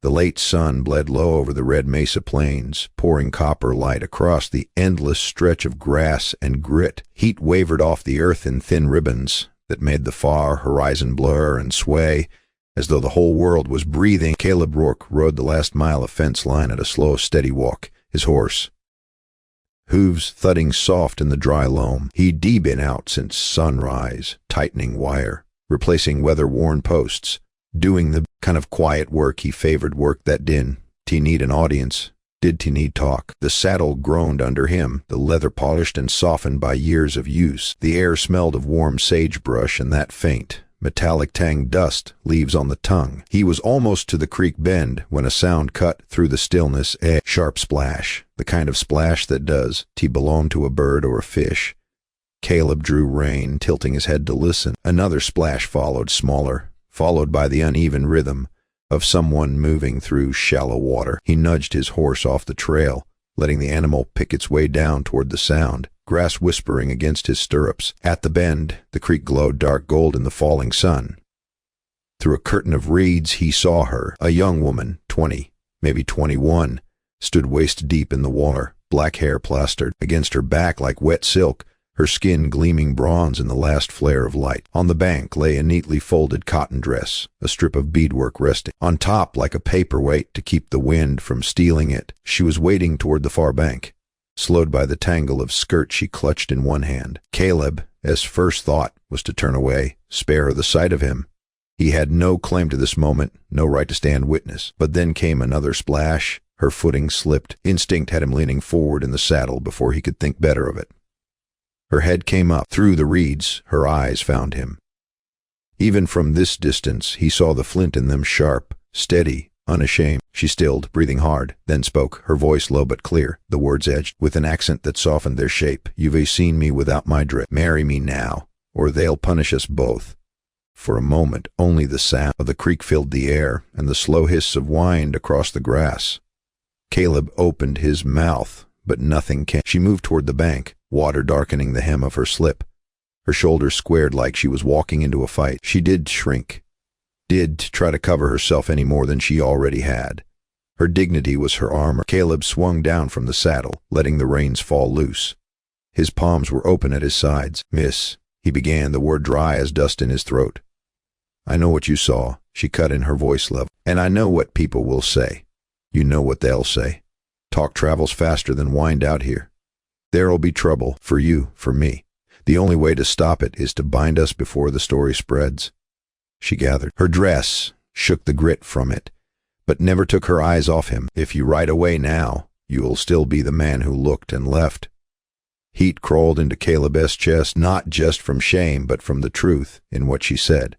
The late sun bled low over the red mesa plains, pouring copper light across the endless stretch of grass and grit. Heat wavered off the earth in thin ribbons that made the far horizon blur and sway, as though the whole world was breathing. Caleb Rourke rode the last mile of fence line at a slow, steady walk, his horse, hooves thudding soft in the dry loam. He'd been out since sunrise, tightening wire, replacing weather-worn posts, doing the kind of quiet work he favored, work that didn't need an audience, did need talk. The saddle groaned under him, the leather polished and softened by years of use. The air smelled of warm sagebrush and that faint, metallic tang dust leaves on the tongue. He was almost to the creek bend when a sound cut through the stillness, a sharp splash, the kind of splash that does belong to a bird or a fish. Caleb drew rein, tilting his head to listen. Another splash followed, smaller, followed by the uneven rhythm of someone moving through shallow water. He nudged his horse off the trail, letting the animal pick its way down toward the sound, grass whispering against his stirrups. At the bend, the creek glowed dark gold in the falling sun. Through a curtain of reeds he saw her, a young woman, 20, maybe 21, stood waist-deep in the water, black hair plastered against her back like wet silk, her skin gleaming bronze in the last flare of light. On the bank lay a neatly folded cotton dress, a strip of beadwork resting on top like a paperweight to keep the wind from stealing it. She was wading toward the far bank, slowed by the tangle of skirt she clutched in one hand. Caleb's first thought was to turn away, spare her the sight of him. He had no claim to this moment, no right to stand witness. But then came another splash. Her footing slipped. Instinct had him leaning forward in the saddle before he could think better of it. Her head came up. Through the reeds, her eyes found him. Even from this distance, he saw the flint in them sharp, steady, unashamed. She stilled, breathing hard, then spoke, her voice low but clear, the words edged, with an accent that softened their shape. "You've seen me without my dress. Marry me now, or they'll punish us both." For a moment, only the sound of the creek filled the air, and the slow hiss of wind across the grass. Caleb opened his mouth, but nothing came. She moved toward the bank, water darkening the hem of her slip. Her shoulders squared like she was walking into a fight. She did shrink, did try to cover herself any more than she already had. Her dignity was her armor. Caleb swung down from the saddle, letting the reins fall loose. His palms were open at his sides. "Miss," he began, the word dry as dust in his throat. "I know what you saw," she cut in, her voice level. "And I know what people will say. You know what they'll say. Talk travels faster than wind out here. There'll be trouble, for you, for me. The only way to stop it is to bind us before the story spreads." She gathered. Her dress shook the grit from it, but never took her eyes off him. "If you ride away now, you'll still be the man who looked and left." Heat crawled into Caleb's chest, not just from shame, but from the truth in what she said.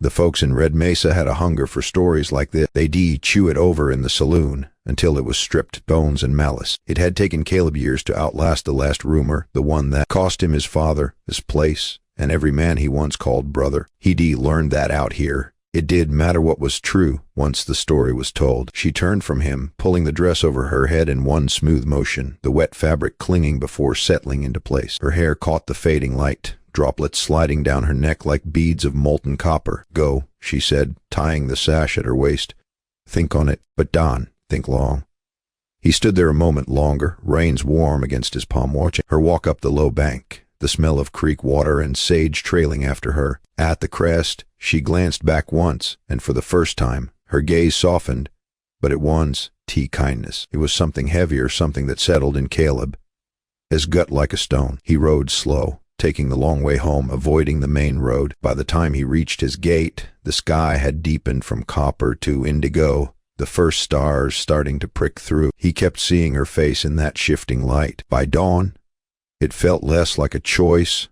The folks in Red Mesa had a hunger for stories like this. They'd chew it over in the saloon until it was stripped bones and malice. It had taken Caleb years to outlast the last rumor, the one that cost him his father, his place, and every man he once called brother. He'd learned that out here. It did matter what was true once the story was told. She turned from him, pulling the dress over her head in one smooth motion, the wet fabric clinging before settling into place. Her hair caught the fading light, droplets sliding down her neck like beads of molten copper. "Go," she said, tying the sash at her waist. "Think on it, but Don, think long." He stood there a moment longer, reins warm against his palm, watching her walk up the low bank, the smell of creek water and sage trailing after her. At the crest, she glanced back once, and for the first time, her gaze softened, but it was kindness. It was something heavier, something that settled in Caleb, his gut like a stone. He rode slow, taking the long way home, avoiding the main road. By the time he reached his gate, the sky had deepened from copper to indigo, the first stars starting to prick through. He kept seeing her face in that shifting light. By dawn, it felt less like a choice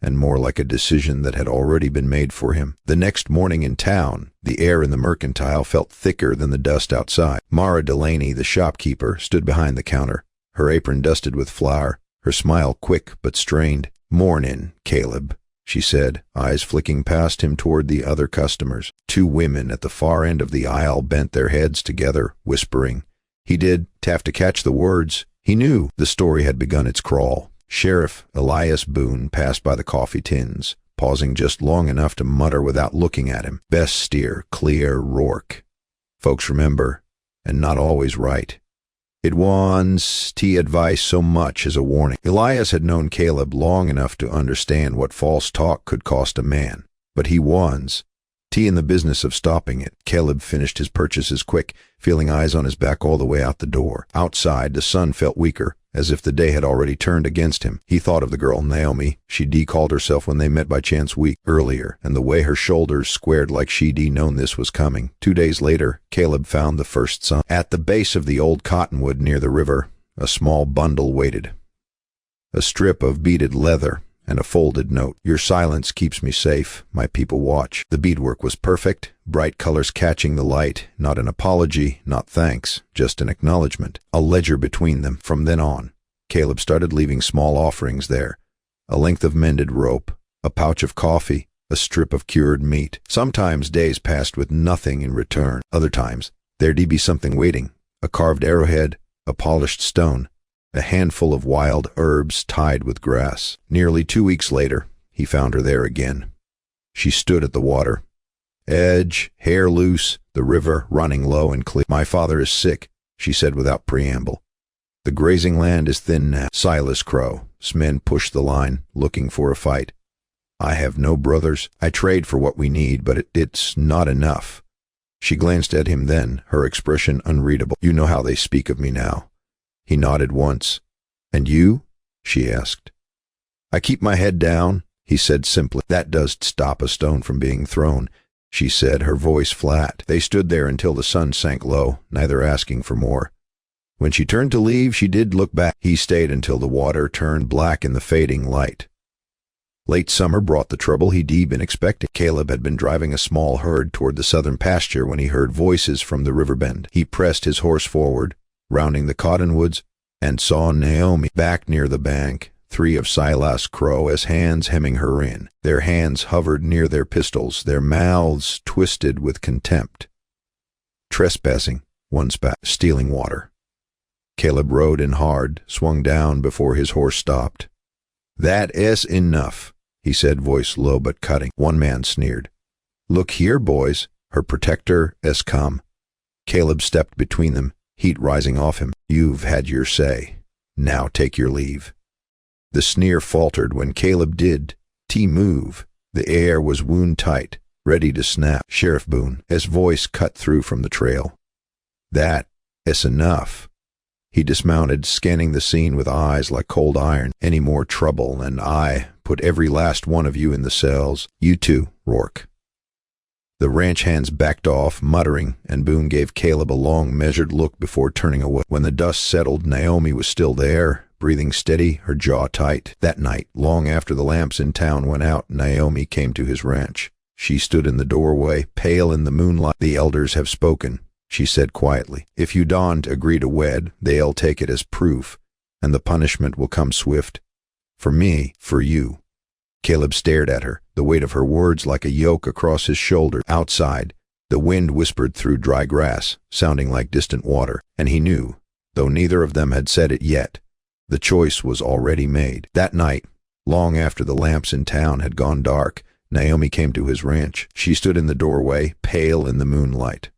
and more like a decision that had already been made for him. The next morning in town, the air in the mercantile felt thicker than the dust outside. Mara Delaney, the shopkeeper, stood behind the counter, her apron dusted with flour, her smile quick but strained. "Mornin', Caleb," she said, eyes flicking past him toward the other customers. Two women at the far end of the aisle bent their heads together, whispering. He did have to catch the words. He knew the story had begun its crawl. Sheriff Elias Boone passed by the coffee tins, pausing just long enough to mutter without looking at him. "Best steer, clear, Rourke." Folks remember, and not always right. It wants T advice so much as a warning. Elias had known Caleb long enough to understand what false talk could cost a man, but he wants T in the business of stopping it. Caleb finished his purchases quick, feeling eyes on his back all the way out the door. Outside, the sun felt weaker, as if the day had already turned against him. He thought of the girl, Naomi. She'd called herself when they met by chance week earlier, and the way her shoulders squared like she'd known this was coming. 2 days later, Caleb found the first sun. At the base of the old cottonwood near the river, a small bundle waited. A strip of beaded leather and a folded note. Your silence keeps me safe. My people watch. The beadwork was perfect, bright colors catching the light. Not an apology, not thanks, just an acknowledgement. A ledger between them. From then on, Caleb started leaving small offerings there. A length of mended rope, a pouch of coffee, a strip of cured meat. Sometimes days passed with nothing in return. Other times, there'd be something waiting. A carved arrowhead, a polished stone, a handful of wild herbs tied with grass. Nearly 2 weeks later, he found her there again. She stood at the water edge, hair loose, the river running low and clear. My father is sick, she said without preamble. The grazing land is thin now. Silas Crow. Men push the line, looking for a fight. I have no brothers. I trade for what we need, but it's not enough. She glanced at him then, her expression unreadable. You know how they speak of me now. He nodded once. And you? She asked. I keep my head down, he said simply. That does stop a stone from being thrown, she said, her voice flat. They stood there until the sun sank low, neither asking for more. When she turned to leave, she did look back. He stayed until the water turned black in the fading light. Late summer brought the trouble he'd been expecting. Caleb had been driving a small herd toward the southern pasture when he heard voices from the river bend. He pressed his horse forward, rounding the cottonwoods, and saw Naomi back near the bank, 3 of Silas Crow as hands hemming her in. Their hands hovered near their pistols, their mouths twisted with contempt. Trespassing, one spat, stealing water. Caleb rode in hard, swung down before his horse stopped. That is enough, he said, voice low but cutting. One man sneered. Look here, boys, her protector has come. Caleb stepped between them, heat rising off him. You've had your say. Now take your leave. The sneer faltered when Caleb did move. The air was wound tight, ready to snap. Sheriff Boone, his voice cut through from the trail. That is enough. He dismounted, scanning the scene with eyes like cold iron. Any more trouble, and I put every last one of you in the cells. You too, Rourke. The ranch hands backed off, muttering, and Boone gave Caleb a long, measured look before turning away. When the dust settled, Naomi was still there, breathing steady, her jaw tight. That night, long after the lamps in town went out, Naomi came to his ranch. She stood in the doorway, pale in the moonlight. The elders have spoken, she said quietly. If you don't agree to wed, they'll take it as proof, and the punishment will come swift. For me, for you. Caleb stared at her, the weight of her words like a yoke across his shoulder. Outside, the wind whispered through dry grass, sounding like distant water, and he knew, though neither of them had said it yet, the choice was already made. That night, long after the lamps in town had gone dark, Naomi came to his ranch. She stood in the doorway, pale in the moonlight.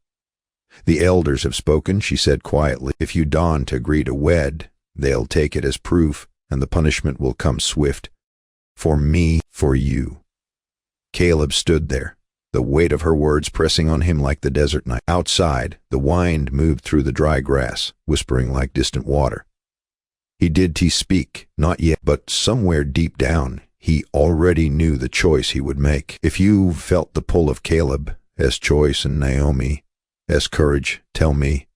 The elders have spoken, she said quietly. If you don't agree to wed, they'll take it as proof, and the punishment will come swift. For me, for you. Caleb stood there, the weight of her words pressing on him like the desert night. Outside, the wind moved through the dry grass, whispering like distant water. He did speak, not yet, but somewhere deep down, he already knew the choice he would make. If you felt the pull of Caleb, as choice and Naomi, as courage, tell me,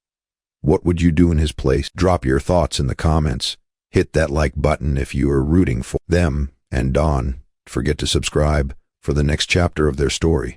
what would you do in his place? Drop your thoughts in the comments. Hit that like button if you are rooting for them. And don't forget to subscribe for the next chapter of their story.